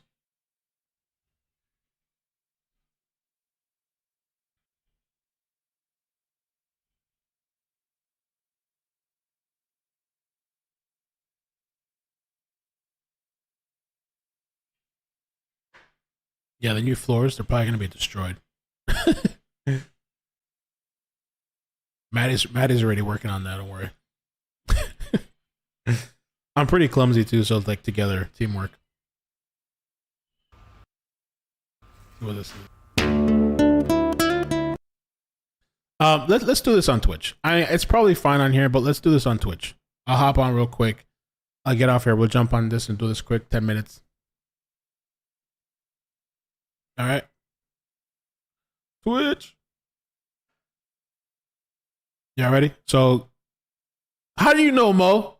Yeah, the new floors, they're probably going to be destroyed. Maddie's already working on that, don't worry. I'm pretty clumsy too, so like together, teamwork. What this is. Let's do this on Twitch. It's probably fine on here, but let's do this on Twitch. I'll hop on real quick. I'll get off here. We'll jump on this and do this quick, 10 minutes. All right. Twitch. Yeah, ready? So, how do you know, Mo,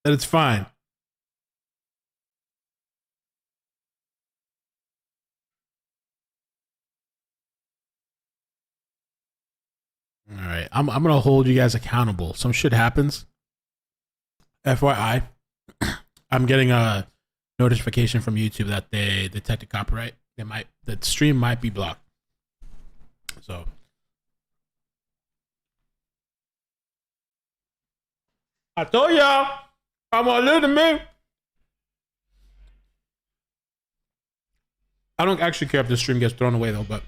that it's fine? All right, I'm gonna hold you guys accountable. Some shit happens. FYI, I'm getting a notification from YouTube that they detected copyright. The stream might be blocked. So. I told y'all, I'm gonna listen to me. I don't actually care if the stream gets thrown away though, but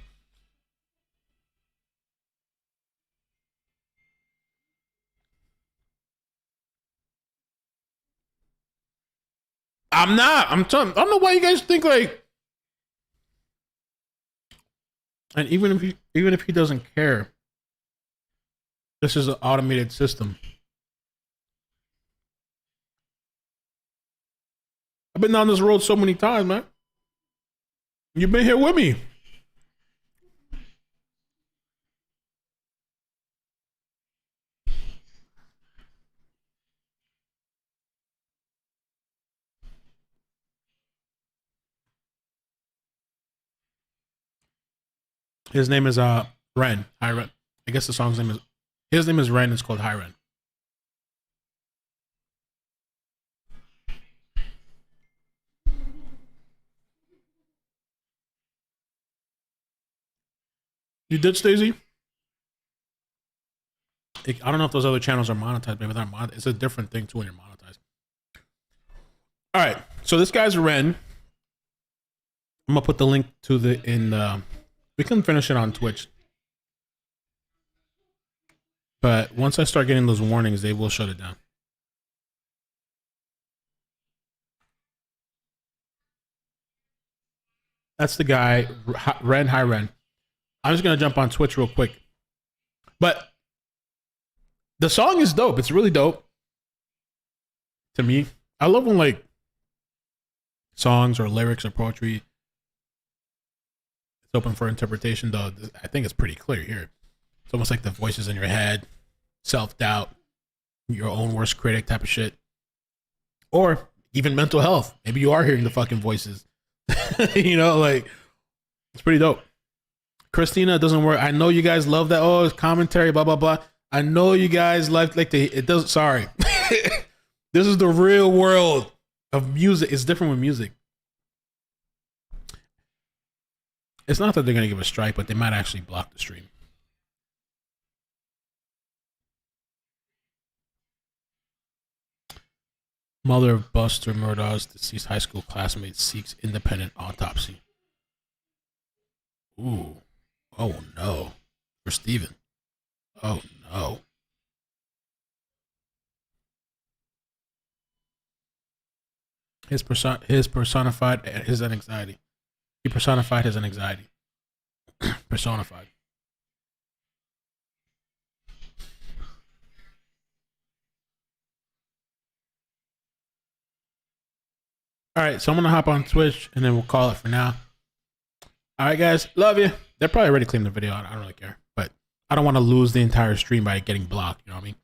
I'm not. I'm telling. I don't know why you guys think like. And even if he doesn't care, this is an automated system. I've been down this road so many times, man. You've been here with me. His name is Ren. Hi Ren. I guess the song's name is. His name is Ren. It's called Hi Ren. You did, Stacey? I don't know if those other channels are monetized. Maybe they're monetized. It's a different thing too when you're monetized. All right. So this guy's Ren. I'm gonna put the link to we can finish it on Twitch. But once I start getting those warnings, they will shut it down. That's the guy, Ren. Hi, Ren. I'm just going to jump on Twitch real quick. But the song is dope. It's really dope. To me. I love when like songs or lyrics or poetry, it's open for interpretation, though. I think it's pretty clear here. It's almost like the voices in your head, self-doubt, your own worst critic type of shit. Or even mental health. Maybe you are hearing the fucking voices. You know, like, it's pretty dope. Christina, it doesn't work. I know you guys love that. Oh, it's commentary, blah, blah, blah. I know you guys like the, it does, sorry. This is the real world of music. It's different with music. It's not that they're going to give a strike, but they might actually block the stream. Mother of Buster Murdaugh's deceased high school classmate seeks independent autopsy. Ooh. Oh no. For Steven. Oh no. His personified his anxiety. He personified his anxiety. Personified. All right, so I'm going to hop on Twitch, and then we'll call it for now. All right, guys. Love you. They're probably already cleaned the video. I don't really care. But I don't want to lose the entire stream by getting blocked. You know what I mean?